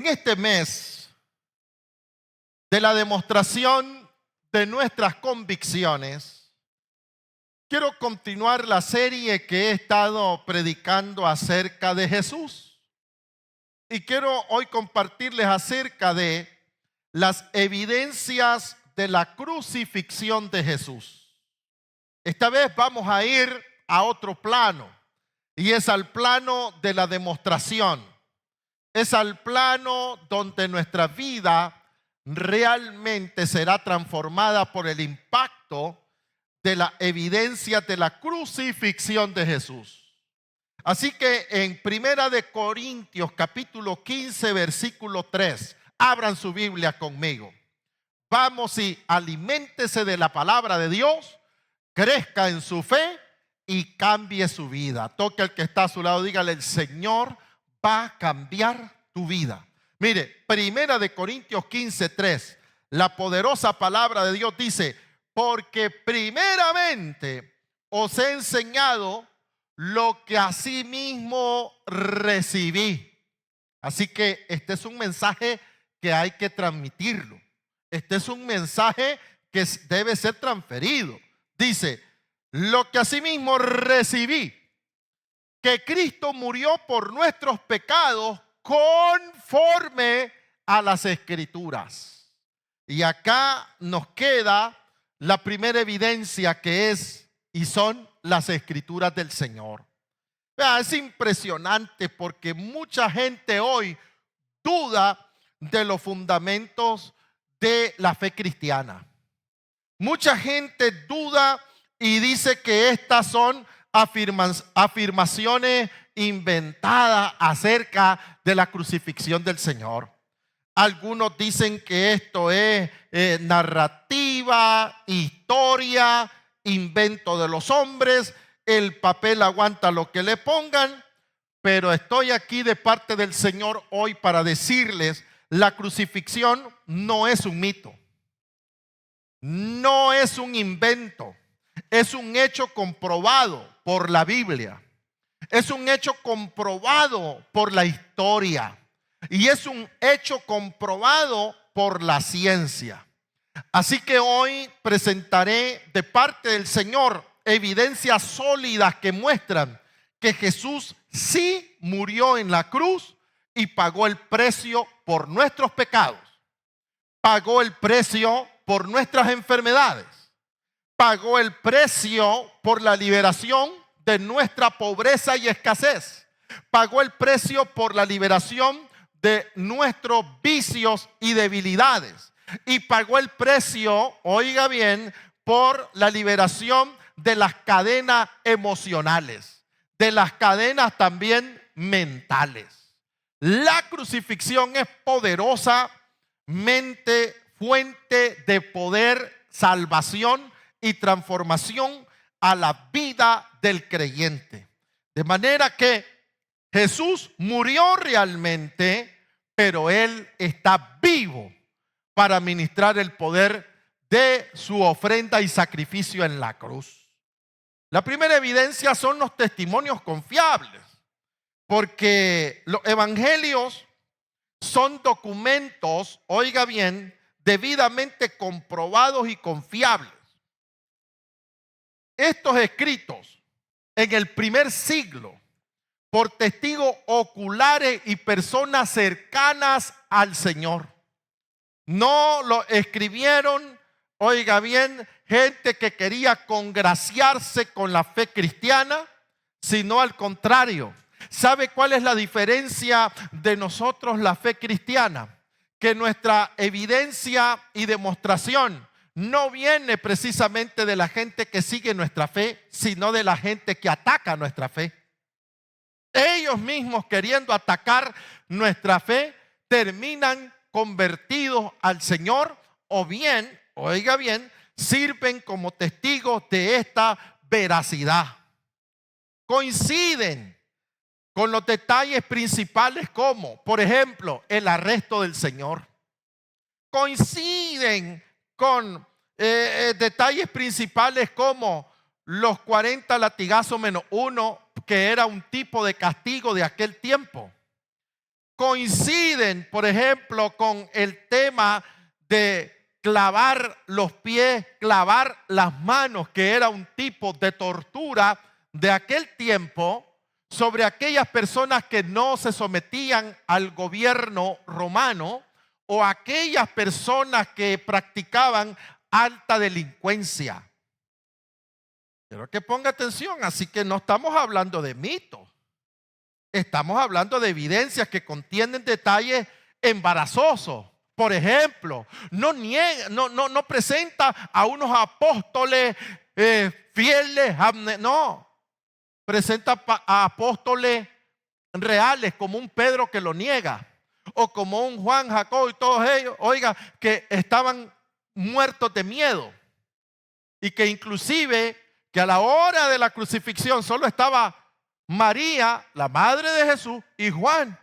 En este mes de la demostración de nuestras convicciones, quiero continuar la serie que he estado predicando acerca de Jesús. Y quiero hoy compartirles acerca de las evidencias de la crucifixión de Jesús. Esta vez vamos a ir a otro plano, y es al plano de la demostración. Es al plano donde nuestra vida realmente será transformada por el impacto de la evidencia de la crucifixión de Jesús. Así que en Primera de Corintios capítulo 15 versículo 3, abran su Biblia conmigo. Vamos y aliméntese de la palabra de Dios, crezca en su fe y cambie su vida. Toque al que está a su lado, dígale: el Señor va a cambiar tu vida. Mire, Primera de Corintios 15:3, la poderosa palabra de Dios dice: porque primeramente os he enseñado lo que asimismo recibí. Así que este es un mensaje que hay que transmitirlo. Este es un mensaje que debe ser transferido. Dice: lo que asimismo recibí, que Cristo murió por nuestros pecados conforme a las Escrituras. Y acá nos queda la primera evidencia, que es y son las Escrituras del Señor. Vea, es impresionante porque mucha gente hoy duda de los fundamentos de la fe cristiana. Mucha gente duda y dice que estas son afirmaciones inventadas acerca de la crucifixión del Señor. Algunos dicen que esto es narrativa, historia, invento de los hombres. El papel aguanta lo que le pongan, pero estoy aquí de parte del Señor hoy para decirles: la crucifixión no es un mito, no es un invento. Es un hecho comprobado por la Biblia. Es un hecho comprobado por la historia. Y es un hecho comprobado por la ciencia. Así que hoy presentaré de parte del Señor evidencias sólidas que muestran que Jesús sí murió en la cruz y pagó el precio por nuestros pecados. Pagó el precio por nuestras enfermedades. Pagó el precio por la liberación de nuestra pobreza y escasez. Pagó el precio por la liberación de nuestros vicios y debilidades. Y pagó el precio, oiga bien, por la liberación de las cadenas emocionales, de las cadenas también mentales. La crucifixión es poderosamente fuente de poder, salvación y transformación a la vida del creyente. De manera que Jesús murió realmente, pero Él está vivo para ministrar el poder de su ofrenda y sacrificio en la cruz. La primera evidencia son los testimonios confiables, porque los evangelios son documentos, oiga bien, debidamente comprobados y confiables. Estos escritos en el primer siglo por testigos oculares y personas cercanas al Señor. No lo escribieron, oiga bien, gente que quería congraciarse con la fe cristiana, sino al contrario. ¿Sabe cuál es la diferencia de nosotros, la fe cristiana? Que nuestra evidencia y demostración no viene precisamente de la gente que sigue nuestra fe, sino de la gente que ataca nuestra fe. Ellos mismos, queriendo atacar nuestra fe, terminan convertidos al Señor, o bien, oiga bien, sirven como testigos de esta veracidad. Coinciden con los detalles principales, como, por ejemplo, el arresto del Señor. Coinciden con detalles principales como los 40 latigazos menos uno, que era un tipo de castigo de aquel tiempo. coinciden, por ejemplo, con el tema de clavar los pies, clavar las manos, que era un tipo de tortura de aquel tiempo sobre aquellas personas que no se sometían al gobierno romano o aquellas personas que practicaban alta delincuencia. Quiero que ponga atención, así que no estamos hablando de mitos, estamos hablando de evidencias que contienen detalles embarazosos. Por ejemplo, no presenta a unos apóstoles fieles, no, presenta a apóstoles reales como un Pedro que lo niega, o como un Juan, Jacob y todos ellos, oiga, que estaban muertos de miedo y que inclusive que a la hora de la crucifixión solo estaba María, la madre de Jesús, y Juan,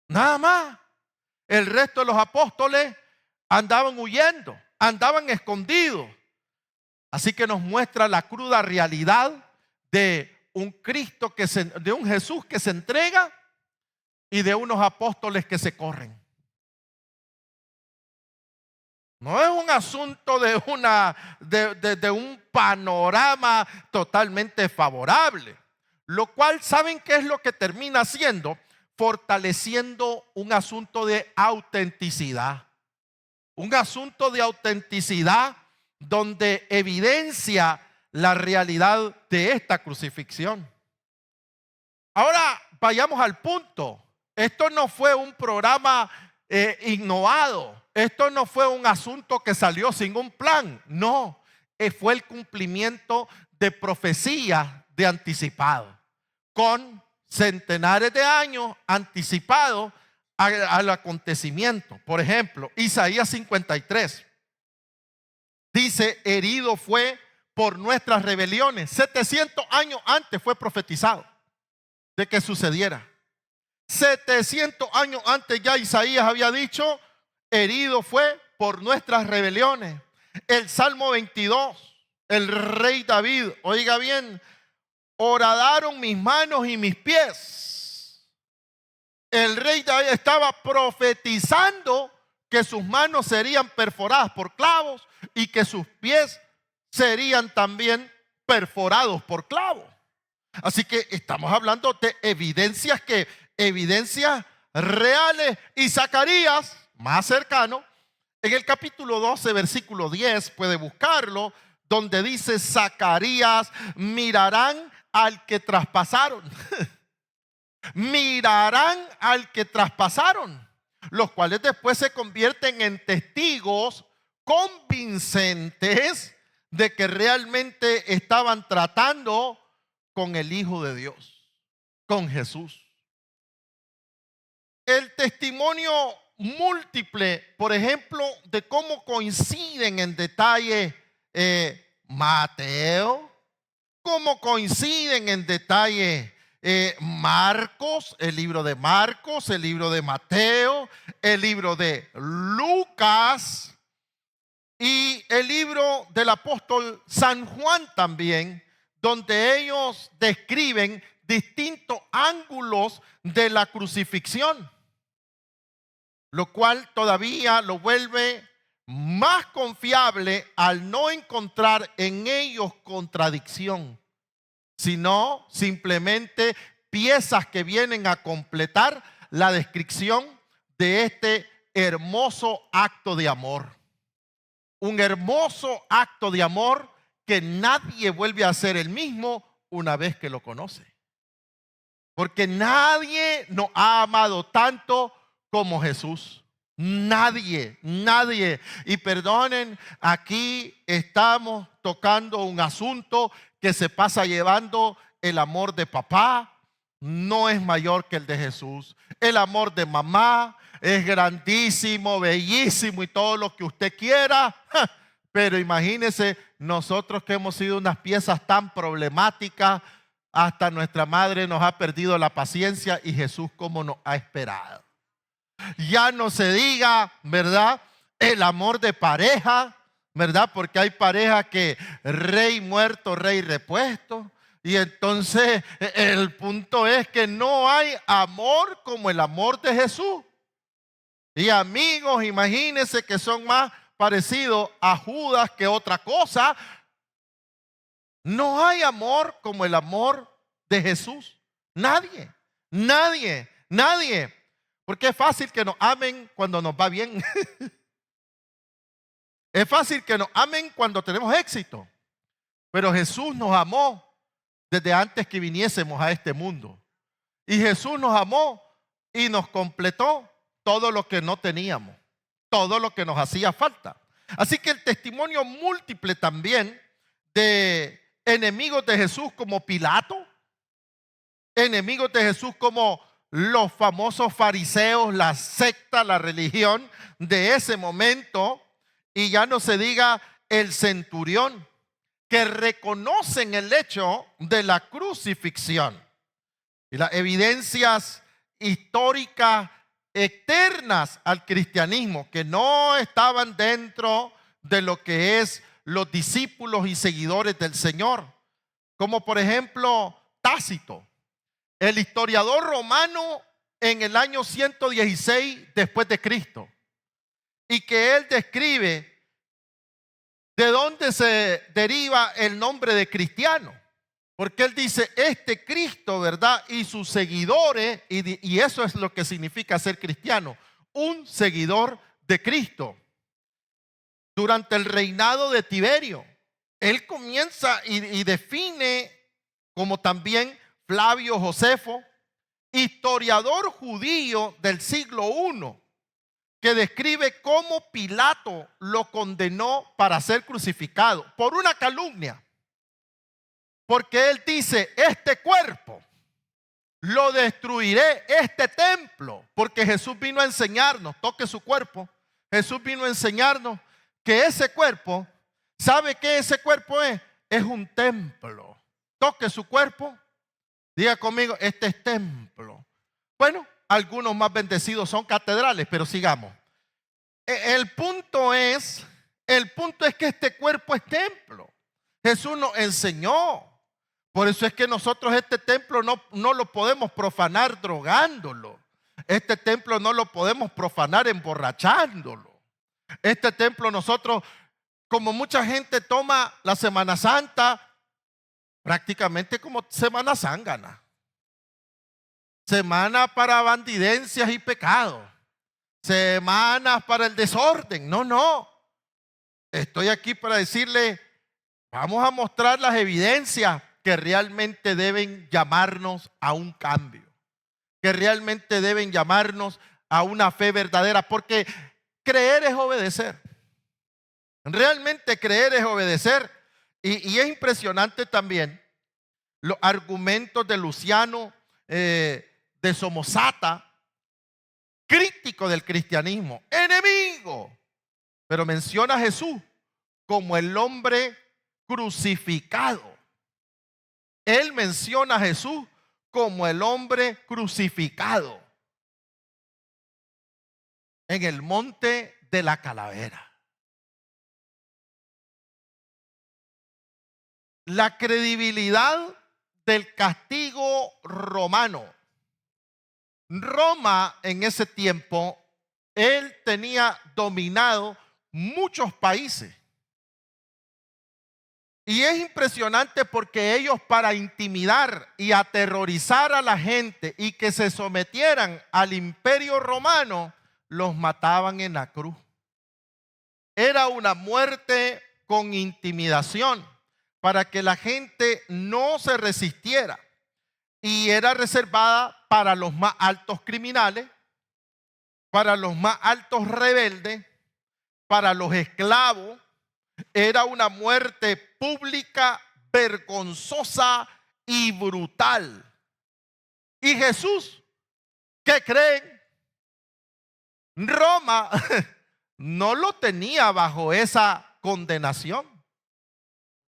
nada más. El resto de los apóstoles andaban huyendo, andaban escondidos. Así que nos muestra la cruda realidad de un Cristo de un Jesús que se entrega y de unos apóstoles que se corren. No es un asunto de un panorama totalmente favorable, lo cual, ¿saben qué es lo que termina haciendo? Fortaleciendo un asunto de autenticidad. Un asunto de autenticidad donde evidencia la realidad de esta crucifixión. Ahora vayamos al punto. Esto no fue un programa innovado. Esto no fue un asunto que salió sin un plan. No, fue el cumplimiento de profecías de anticipado, con centenares de años anticipados al acontecimiento. Por ejemplo, Isaías 53 dice: herido fue por nuestras rebeliones. 700 años antes fue profetizado de que sucediera. 700 años antes ya Isaías había dicho: herido fue por nuestras rebeliones. El Salmo 22, el rey David, oiga bien: horadaron mis manos y mis pies. El rey David estaba profetizando que sus manos serían perforadas por clavos y que sus pies serían también perforados por clavos. Así que estamos hablando de evidencias reales. Y Zacarías, más cercano, en el capítulo 12, versículo 10, puede buscarlo, donde dice: Zacarías, mirarán al que traspasaron. Mirarán al que traspasaron, los cuales después se convierten en testigos convincentes de que realmente estaban tratando con el Hijo de Dios, con Jesús. El testimonio múltiple, por ejemplo, de cómo coinciden en detalle Mateo, cómo coinciden en detalle Marcos, el libro de Marcos, el libro de Mateo, el libro de Lucas y el libro del apóstol San Juan también, donde ellos describen distintos ángulos de la crucifixión, lo cual todavía lo vuelve más confiable al no encontrar en ellos contradicción, sino simplemente piezas que vienen a completar la descripción de este hermoso acto de amor. Un hermoso acto de amor que nadie vuelve a hacer el mismo una vez que lo conoce. Porque nadie nos ha amado tanto como Jesús. Nadie. Y perdonen, aquí estamos tocando un asunto que se pasa llevando. El amor de papá no es mayor que el de Jesús. El amor de mamá es grandísimo, bellísimo y todo lo que usted quiera. Pero imagínese nosotros que hemos sido unas piezas tan problemáticas, hasta nuestra madre nos ha perdido la paciencia y Jesús cómo nos ha esperado. Ya no se diga, ¿verdad?, el amor de pareja, ¿verdad? Porque hay parejas que rey muerto, rey repuesto. Y entonces el punto es que no hay amor como el amor de Jesús. Y amigos, imagínense que son más parecidos a Judas que otra cosa. No hay amor como el amor de Jesús. Nadie, nadie, nadie. Porque es fácil que nos amen cuando nos va bien. Es fácil que nos amen cuando tenemos éxito. Pero Jesús nos amó desde antes que viniésemos a este mundo. Y Jesús nos amó y nos completó todo lo que no teníamos, todo lo que nos hacía falta. Así que el testimonio múltiple también de enemigos de Jesús como Pilato, enemigos de Jesús como los famosos fariseos, la secta, la religión de ese momento, y ya no se diga el centurión, que reconocen el hecho de la crucifixión. Y las evidencias históricas externas al cristianismo que no estaban dentro de lo que es los discípulos y seguidores del Señor, como por ejemplo Tácito, el historiador romano en el año 116 después de Cristo, y que él describe de dónde se deriva el nombre de cristiano. Porque él dice, este Cristo, ¿verdad? Y sus seguidores, y eso es lo que significa ser cristiano, un seguidor de Cristo. Durante el reinado de Tiberio, él comienza y define, como también Flavio Josefo, historiador judío del siglo I, que describe cómo Pilato lo condenó para ser crucificado por una calumnia. Porque él dice, este cuerpo lo destruiré, este templo, porque Jesús vino a enseñarnos, toque su cuerpo, Jesús vino a enseñarnos que ese cuerpo, ¿sabe qué ese cuerpo es? Es un templo. Toque su cuerpo, diga conmigo, este es templo. Bueno, algunos más bendecidos son catedrales, pero sigamos. El punto es que este cuerpo es templo. Jesús nos enseñó. Por eso es que nosotros este templo no lo podemos profanar drogándolo. Este templo no lo podemos profanar emborrachándolo. Este templo nosotros, como mucha gente toma la Semana Santa prácticamente como semana zángana. Semana para bandidencias y pecados. Semanas para el desorden. No. Estoy aquí para decirle, vamos a mostrar las evidencias que realmente deben llamarnos a un cambio, que realmente deben llamarnos a una fe verdadera, porque creer es obedecer. Realmente creer es obedecer. Y es impresionante también los argumentos de Luciano de Somosata, crítico del cristianismo, enemigo, pero menciona a Jesús como el hombre crucificado. Él menciona a Jesús como el hombre crucificado en el monte de la calavera. La credibilidad del castigo romano. Roma en ese tiempo, él tenía dominado muchos países. Y es impresionante porque ellos, para intimidar y aterrorizar a la gente y que se sometieran al imperio romano, los mataban en la cruz. Era una muerte con intimidación para que la gente no se resistiera. Y era reservada para los más altos criminales, para los más altos rebeldes, para los esclavos. Era una muerte pública, vergonzosa y brutal. Y Jesús, ¿qué creen? Roma no lo tenía bajo esa condenación,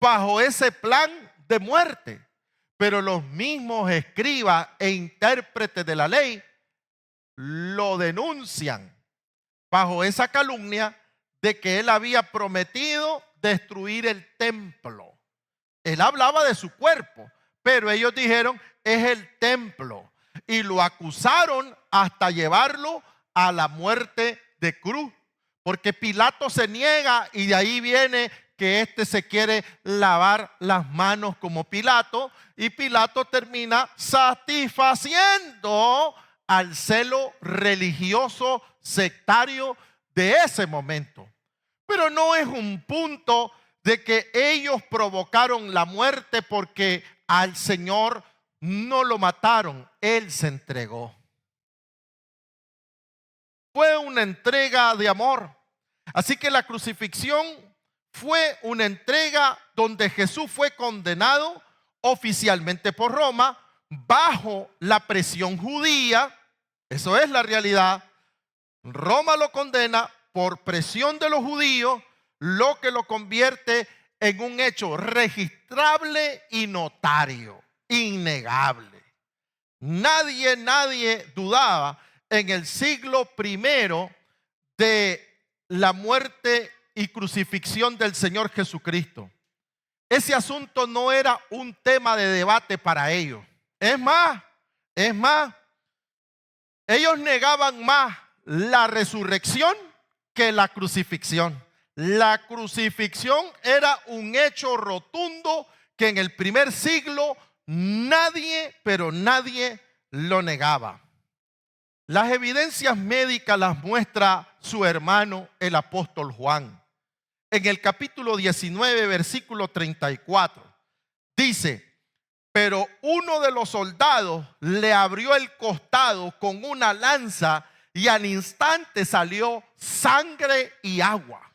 bajo ese plan de muerte. Pero los mismos escribas e intérpretes de la ley lo denuncian bajo esa calumnia de que él había prometido destruir el templo. Él hablaba de su cuerpo, Pero ellos dijeron, es el templo. Y lo acusaron hasta llevarlo a la muerte de cruz. Porque Pilato se niega y de ahí viene que este se quiere lavar las manos como Pilato. Y Pilato termina satisfaciendo al celo religioso sectario de ese momento. Pero no es un punto de que ellos provocaron la muerte, porque al Señor no lo mataron, Él se entregó. Fue una entrega de amor. Así que la crucifixión fue una entrega donde Jesús fue condenado oficialmente por Roma bajo la presión judía. Eso es la realidad. Roma lo condena por presión de los judíos, lo que lo convierte en un hecho registrable y notario, innegable. Nadie dudaba en el siglo primero de la muerte y crucifixión del Señor Jesucristo. Ese asunto no era un tema de debate para ellos. Es más, ellos negaban más la resurrección que la crucifixión. La crucifixión era un hecho rotundo que en el primer siglo nadie lo negaba. Las evidencias médicas las muestra su hermano el apóstol Juan. En el capítulo 19, versículo 34, dice: pero uno de los soldados le abrió el costado con una lanza y al instante salió sangre y agua.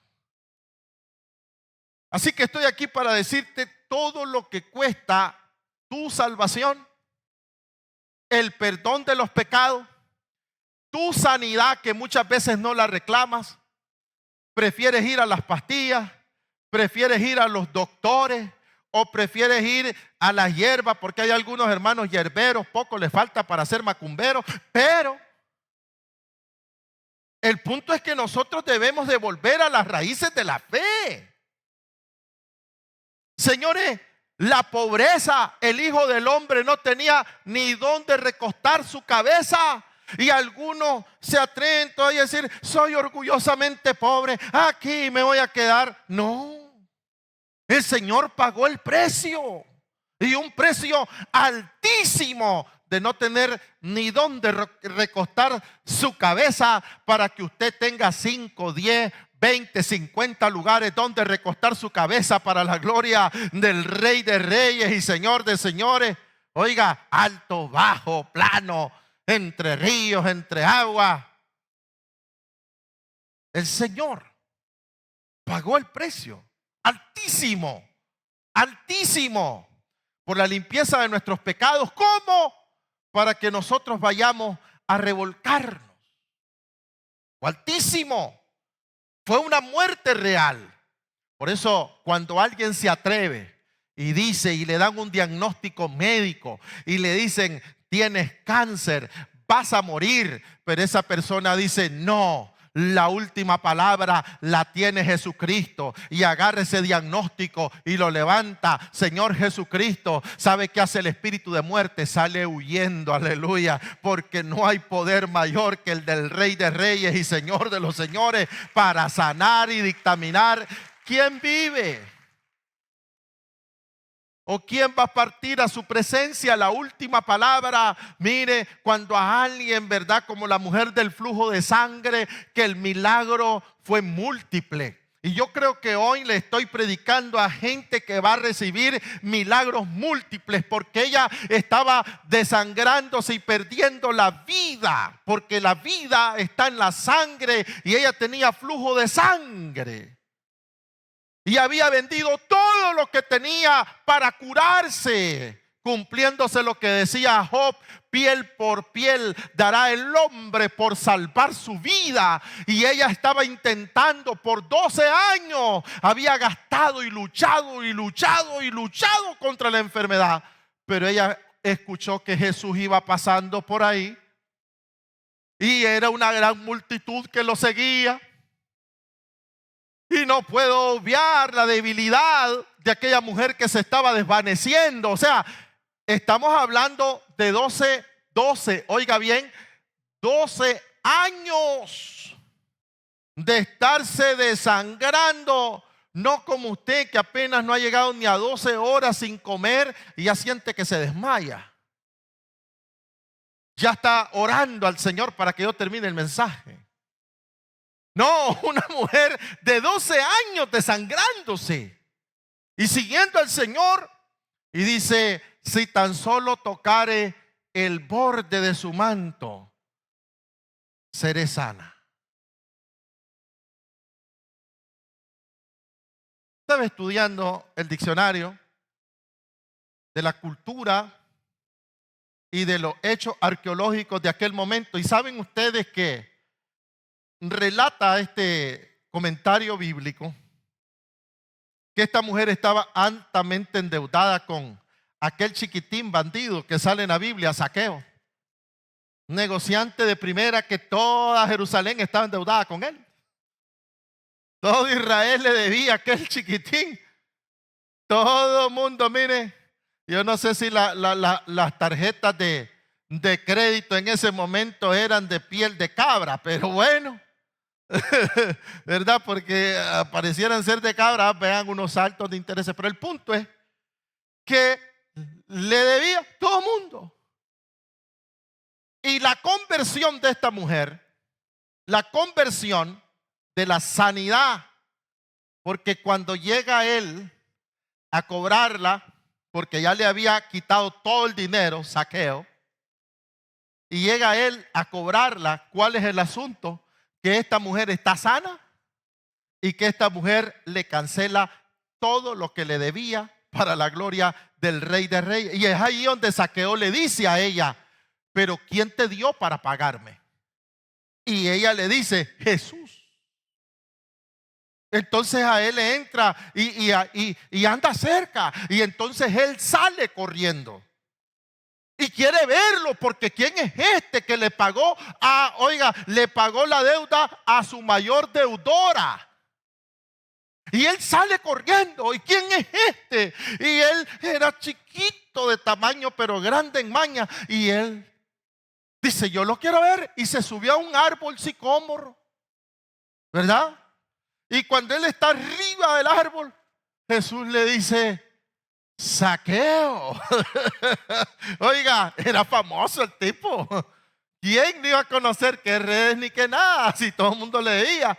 Así que estoy aquí para decirte todo lo que cuesta tu salvación, el perdón de los pecados, tu sanidad que muchas veces no la reclamas. Prefieres ir a las pastillas, prefieres ir a los doctores o prefieres ir a las hierbas, porque hay algunos hermanos hierberos, poco les falta para ser macumberos, pero el punto es que nosotros debemos de volver a las raíces de la fe. Señores, la pobreza, el Hijo del Hombre no tenía ni dónde recostar su cabeza. Y algunos se atreven todavía a decir: soy orgullosamente pobre, aquí me voy a quedar. No, el Señor pagó el precio, y un precio altísimo, de no tener ni dónde recostar su cabeza, para que usted tenga 5, 10, 20, 50 lugares donde recostar su cabeza para la gloria del Rey de Reyes y Señor de Señores. Oiga, alto, bajo, plano, entre ríos, entre agua. El Señor pagó el precio altísimo, altísimo, por la limpieza de nuestros pecados. ¿Cómo? Para que nosotros vayamos a revolcarnos. Altísimo. Fue una muerte real. Por eso, cuando alguien se atreve y dice, y le dan un diagnóstico médico y le dicen: tienes cáncer, vas a morir, pero esa persona dice: no, la última palabra la tiene Jesucristo, y agarra ese diagnóstico y lo levanta: Señor Jesucristo. ¿Sabe qué hace el espíritu de muerte? Sale huyendo, aleluya, porque no hay poder mayor que el del Rey de Reyes y Señor de los Señores para sanar y dictaminar quién vive o quién va a partir a su presencia. La última palabra. Mire, cuando a alguien, ¿verdad?, como la mujer del flujo de sangre, que el milagro fue múltiple. Y yo creo que hoy le estoy predicando a gente que va a recibir milagros múltiples, porque ella estaba desangrándose y perdiendo la vida, porque la vida está en la sangre, y ella tenía flujo de sangre. Y había vendido todo lo que tenía para curarse, cumpliéndose lo que decía Job: piel por piel dará el hombre por salvar su vida. Y ella estaba intentando por 12 años, había gastado y luchado contra la enfermedad. Pero ella escuchó que Jesús iba pasando por ahí, y era una gran multitud que lo seguía. Y no puedo obviar la debilidad de aquella mujer que se estaba desvaneciendo. O sea, Estamos hablando de 12, oiga bien, 12 años de estarse desangrando. No como usted, que apenas no ha llegado ni a 12 horas sin comer y ya siente que se desmaya. Ya está orando al Señor para que yo termine el mensaje. No, una mujer de 12 años desangrándose y siguiendo al Señor. Y dice, si tan solo tocare el borde de su manto, seré sana. Estaba estudiando el diccionario de la cultura y de los hechos arqueológicos de aquel momento. Y saben ustedes que relata este comentario bíblico que esta mujer estaba altamente endeudada con aquel chiquitín bandido que sale en la Biblia, Zaqueo. Negociante de primera, que toda Jerusalén estaba endeudada con él. Todo Israel le debía a aquel chiquitín. Todo el mundo, mire, yo no sé si las tarjetas de crédito en ese momento eran de piel de cabra, pero bueno, ¿verdad? Porque parecieran ser de cabra, vean unos saltos de intereses. Pero el punto es que le debía todo el mundo. Y la conversión de esta mujer, la conversión de la sanidad, porque cuando llega él a cobrarla, porque ya le había quitado todo el dinero, Zaqueo, y llega él a cobrarla, ¿cuál es el asunto? Que esta mujer está sana y que esta mujer le cancela todo lo que le debía para la gloria del Rey de Reyes. Y es ahí donde Zaqueo le dice a ella, pero ¿quién te dio para pagarme? Y ella le dice, Jesús. Entonces a él le entra y anda cerca. Y entonces él sale corriendo. Y quiere verlo, porque ¿quién es este que le pagó le pagó la deuda a su mayor deudora? Y él sale corriendo. ¿Y quién es este? Y él era chiquito de tamaño, pero grande en maña. Y él dice, yo lo quiero ver. Y se subió a un árbol sicómoro, ¿verdad? Y cuando él está arriba del árbol, Jesús le dice, Zaqueo. Oiga, era famoso el tipo. ¿Quién no iba a conocer qué redes ni qué nada? Si todo el mundo le veía.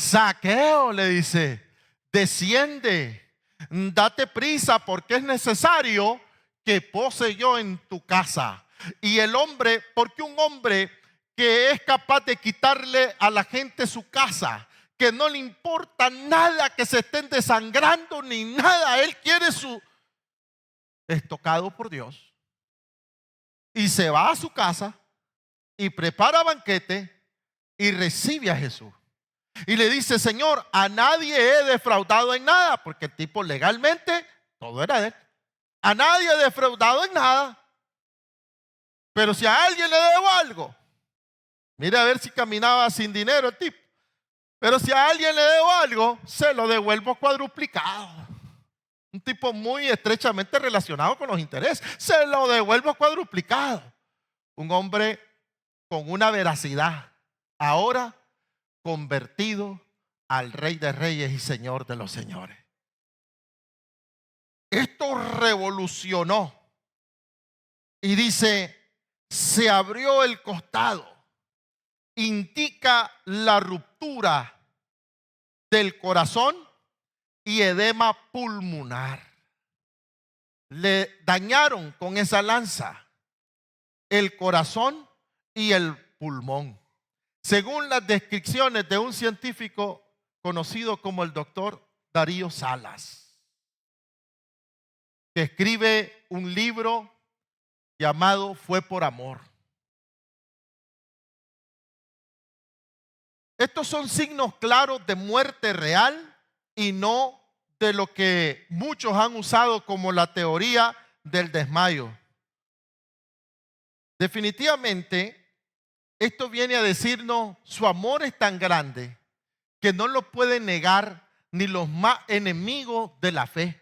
Zaqueo, le dice, desciende, date prisa, porque es necesario que pose yo en tu casa. Y el hombre, porque un hombre que es capaz de quitarle a la gente su casa, que no le importa nada que se estén desangrando ni nada, él quiere es tocado por Dios y se va a su casa y prepara banquete y recibe a Jesús y le dice, Señor, a nadie he defraudado en nada, porque el tipo legalmente todo era de él. A nadie he defraudado en nada, pero si a alguien le debo algo, mire a ver si caminaba sin dinero el tipo, pero si a alguien le debo algo, se lo devuelvo cuadruplicado. Un tipo muy estrechamente relacionado con los intereses. Se lo devuelvo cuadruplicado. Un hombre con una veracidad. Ahora convertido al Rey de Reyes y Señor de los Señores. Esto revolucionó. Y dice, se abrió el costado. Indica la ruptura del corazón y edema pulmonar. Le dañaron con esa lanza el corazón y el pulmón. Según las descripciones de un científico conocido como el doctor Darío Salas, que escribe un libro llamado Fue por amor. Estos son signos claros de muerte real y no de lo que muchos han usado como la teoría del desmayo. Definitivamente, esto viene a decirnos, su amor es tan grande que no lo pueden negar ni los más enemigos de la fe.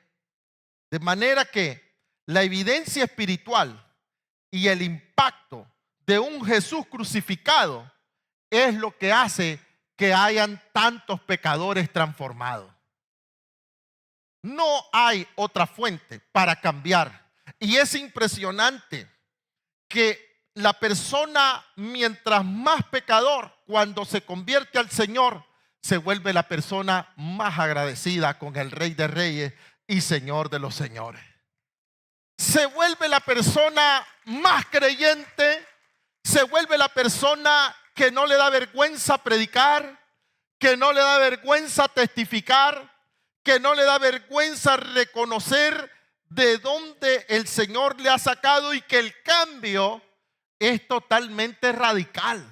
De manera que la evidencia espiritual y el impacto de un Jesús crucificado es lo que hace que hayan tantos pecadores transformados. No hay otra fuente para cambiar. Y es impresionante que la persona, mientras más pecador, cuando se convierte al Señor, se vuelve la persona más agradecida con el Rey de Reyes y Señor de los señores. Se vuelve la persona más creyente, se vuelve la persona que no le da vergüenza predicar, que no le da vergüenza testificar, que no le da vergüenza reconocer de dónde el Señor le ha sacado y que el cambio es totalmente radical.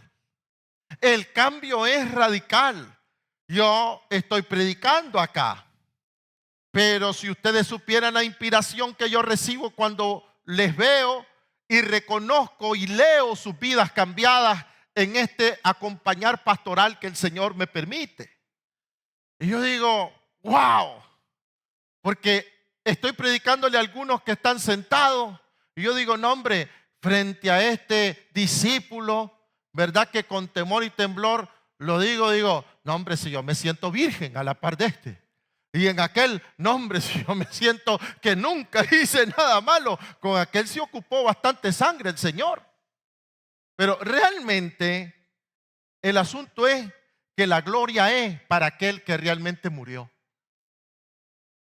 El cambio es radical. Yo estoy predicando acá, pero si ustedes supieran la inspiración que yo recibo cuando les veo y reconozco y leo sus vidas cambiadas en este acompañar pastoral que el Señor me permite. Y yo digo, wow, porque estoy predicándole a algunos que están sentados y yo digo, no hombre, frente a este discípulo, ¿verdad? Que con temor y temblor lo digo, no hombre, si yo me siento virgen a la par de este. Y en aquel, no hombre, si yo me siento que nunca hice nada malo, con aquel se ocupó bastante sangre el Señor. Pero realmente el asunto es que la gloria es para aquel que realmente murió.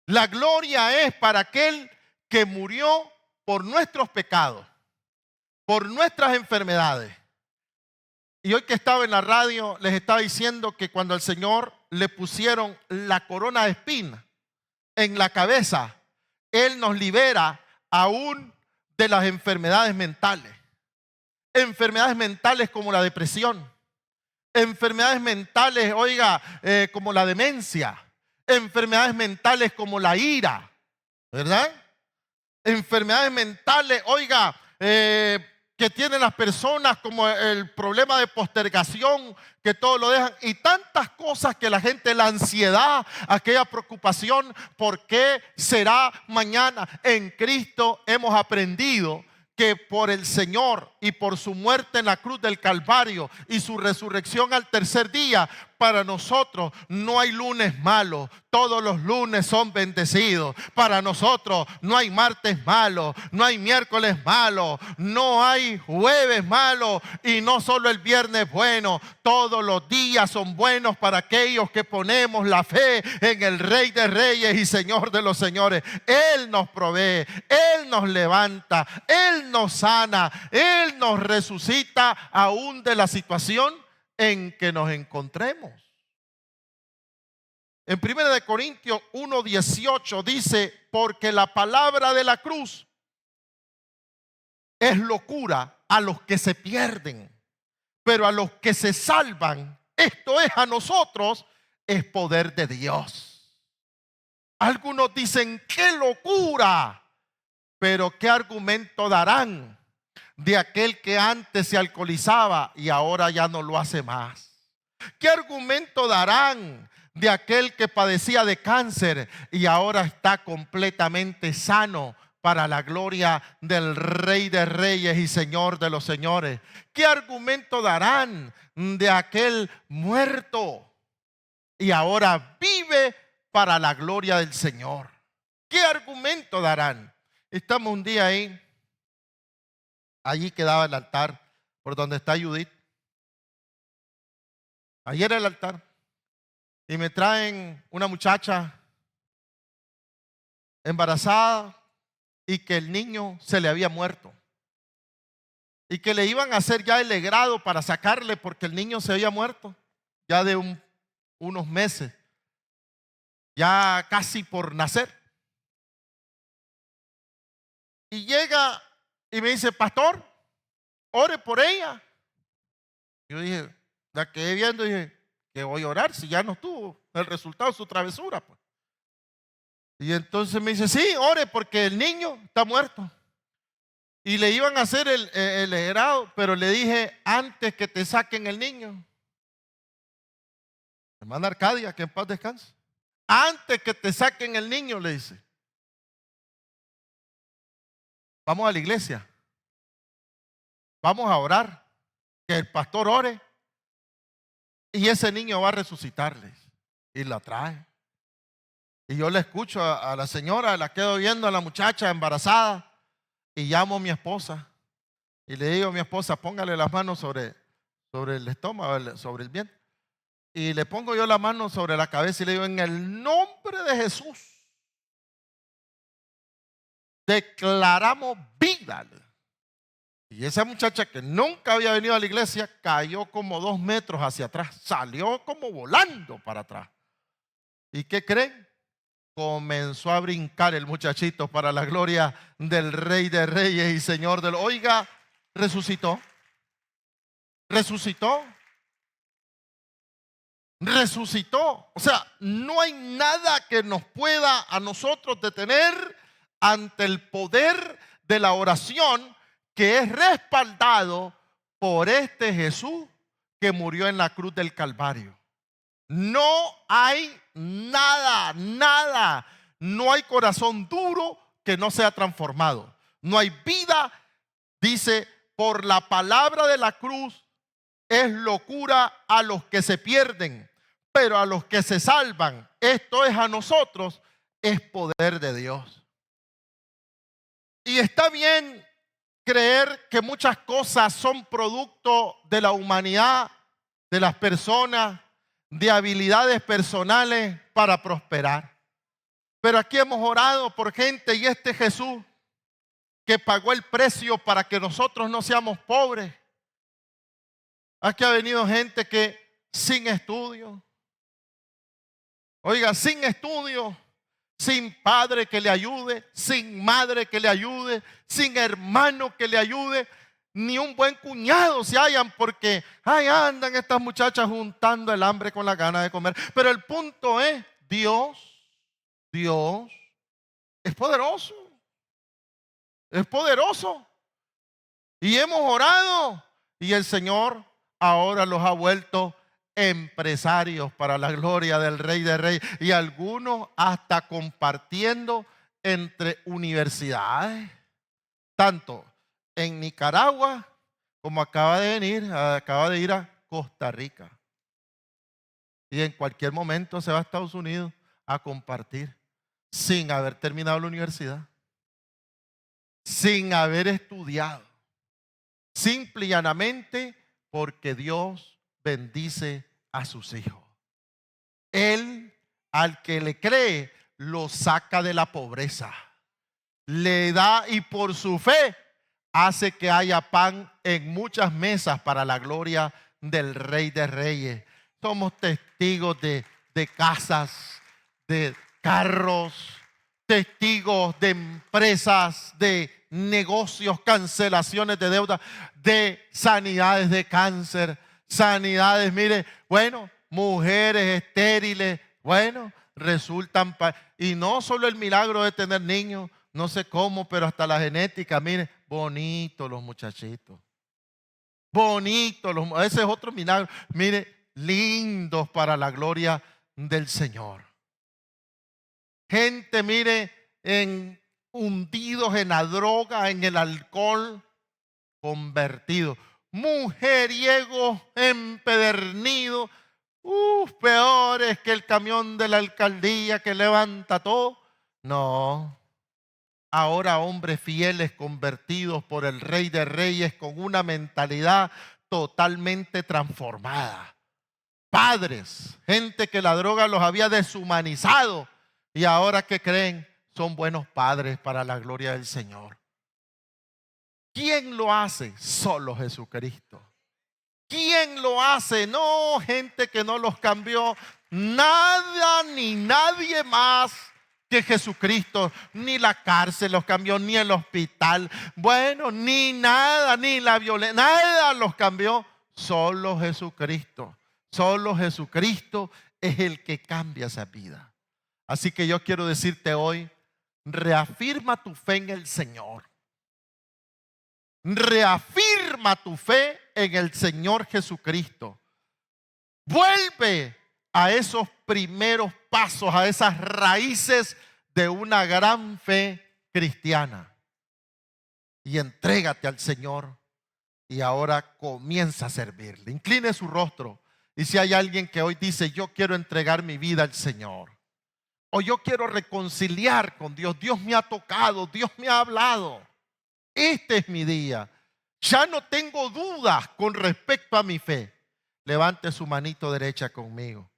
La gloria es para aquel que murió por nuestros pecados, por nuestras enfermedades. Y hoy que estaba en la radio les estaba diciendo que cuando al Señor le pusieron la corona de espinas en la cabeza, Él nos libera aún de las enfermedades mentales. Enfermedades mentales como la depresión. Enfermedades mentales, oiga, como la demencia. Enfermedades mentales como la ira, ¿verdad? Enfermedades mentales, oiga, que tienen las personas como el problema de postergación, que todo lo dejan, y tantas cosas que la gente, la ansiedad, aquella preocupación, ¿por qué será mañana? En Cristo hemos aprendido que por el Señor y por su muerte en la cruz del Calvario y su resurrección al tercer día, para nosotros no hay lunes malos, todos los lunes son bendecidos. Para nosotros no hay martes malos, no hay miércoles malos, no hay jueves malos y no solo el viernes bueno. Todos los días son buenos para aquellos que ponemos la fe en el Rey de Reyes y Señor de los señores. Él nos provee, Él nos levanta, Él nos sana, Él nos resucita aún de la situación en que nos encontremos. En 1 Corintios 1:18 dice, porque la palabra de la cruz es locura a los que se pierden, pero a los que se salvan, esto es a nosotros, es poder de Dios. Algunos dicen, ¡qué locura! Pero ¿qué argumento darán de aquel que antes se alcoholizaba y ahora ya no lo hace más? ¿Qué argumento darán de aquel que padecía de cáncer y ahora está completamente sano para la gloria del Rey de Reyes y Señor de los señores? ¿Qué argumento darán de aquel muerto y ahora vive para la gloria del Señor? ¿Qué argumento darán? Estamos un día ahí. Allí quedaba el altar por donde está Judith. Allí era el altar. Y me traen una muchacha embarazada y que el niño se le había muerto. Y que le iban a hacer ya el legrado para sacarle porque el niño se había muerto. Ya de unos meses. Ya casi por nacer. Y llega y me dice, pastor, ore por ella. Yo dije, la quedé viendo y dije, que voy a orar si ya no tuvo el resultado de su travesura, pues. Y entonces me dice, sí, ore porque el niño está muerto. Y le iban a hacer el legrado, pero le dije, antes que te saquen el niño, hermana Arcadia, que en paz descanse, antes que te saquen el niño, le dice, vamos a la iglesia, vamos a orar, que el pastor ore y ese niño va a resucitarles. Y la trae. Y yo le escucho a la señora, la quedo viendo a la muchacha embarazada y llamo a mi esposa y le digo a mi esposa, póngale las manos sobre el estómago, sobre el vientre. Y le pongo yo la mano sobre la cabeza y le digo, en el nombre de Jesús, declaramos vida. Y esa muchacha que nunca había venido a la iglesia cayó como 2 metros hacia atrás, salió como volando para atrás. ¿Y qué creen? Comenzó a brincar el muchachito para la gloria del Rey de Reyes y Señor de los... Oiga, resucitó. Resucitó. Resucitó. O sea, no hay nada que nos pueda a nosotros detener ante el poder de la oración que es respaldado por este Jesús que murió en la cruz del Calvario. No hay nada, no hay corazón duro que no sea transformado. No hay vida, dice, por la palabra de la cruz es locura a los que se pierden, pero a los que se salvan, esto es a nosotros, es poder de Dios. Y está bien creer que muchas cosas son producto de la humanidad, de las personas, de habilidades personales para prosperar. Pero aquí hemos orado por gente y este Jesús que pagó el precio para que nosotros no seamos pobres. Aquí ha venido gente que sin estudio, oiga, sin estudio, sin padre que le ayude, sin madre que le ayude, sin hermano que le ayude, ni un buen cuñado se hallan porque ahí andan estas muchachas juntando el hambre con la gana de comer. Pero el punto es, Dios es poderoso. Es poderoso. Y hemos orado y el Señor ahora los ha vuelto empresarios para la gloria del Rey de Reyes. Y algunos hasta compartiendo entre universidades, tanto en Nicaragua como acaba de ir a Costa Rica. Y en cualquier momento se va a Estados Unidos a compartir sin haber terminado la universidad, sin haber estudiado, simple y llanamente porque Dios bendice a sus hijos. Él, al que le cree, lo saca de la pobreza, le da y por su fe hace que haya pan en muchas mesas para la gloria del Rey de Reyes. Somos testigos de casas, de carros, testigos de empresas, de negocios, cancelaciones de deuda, de sanidades de cáncer, sanidades, mire, bueno, mujeres estériles, bueno, resultan, y no solo el milagro de tener niños, no sé cómo, pero hasta la genética, mire, bonitos los muchachitos, bonitos, ese es otro milagro, mire, lindos para la gloria del Señor. Gente, mire, hundidos en la droga, en el alcohol, convertidos. Mujeriegos empedernidos, peores que el camión de la alcaldía que levanta todo. No, ahora hombres fieles convertidos por el Rey de Reyes con una mentalidad totalmente transformada. Padres, gente que la droga los había deshumanizado y ahora que creen son buenos padres para la gloria del Señor. ¿Quién lo hace? Solo Jesucristo. ¿Quién lo hace? No, gente que no los cambió. Nada ni nadie más que Jesucristo. Ni la cárcel los cambió, ni el hospital. Bueno, ni nada, ni la violencia. Nada los cambió. Solo Jesucristo. Solo Jesucristo es el que cambia esa vida. Así que yo quiero decirte hoy, reafirma tu fe en el Señor. Reafirma tu fe en el Señor Jesucristo. Vuelve a esos primeros pasos, a esas raíces de una gran fe cristiana. y entrégate al Señor. Y ahora comienza a servirle. Incline su rostro. Y si hay alguien que hoy dice, yo quiero entregar mi vida al Señor, o yo quiero reconciliar con Dios, Dios me ha tocado, Dios me ha hablado, este es mi día, ya no tengo dudas con respecto a mi fe, levante su manito derecha conmigo.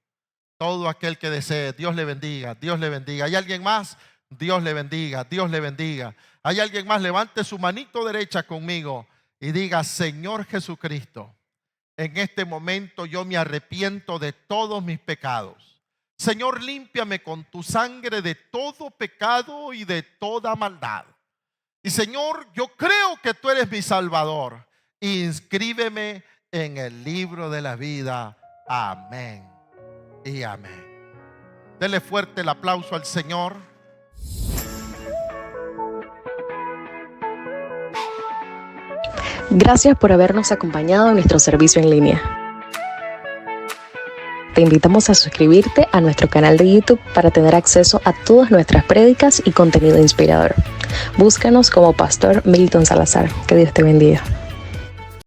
Todo aquel que desee, Dios le bendiga, Dios le bendiga. ¿Hay alguien más? Dios le bendiga, Dios le bendiga. ¿Hay alguien más? Levante su manito derecha conmigo y diga, Señor Jesucristo, en este momento yo me arrepiento de todos mis pecados. Señor, límpiame con tu sangre de todo pecado y de toda maldad. Y Señor, yo creo que tú eres mi Salvador. Inscríbeme en el libro de la vida. Amén y amén. Dele fuerte el aplauso al Señor. Gracias por habernos acompañado en nuestro servicio en línea. Te invitamos a suscribirte a nuestro canal de YouTube para tener acceso a todas nuestras prédicas y contenido inspirador. Búscanos como Pastor Milton Salazar. Que Dios te bendiga.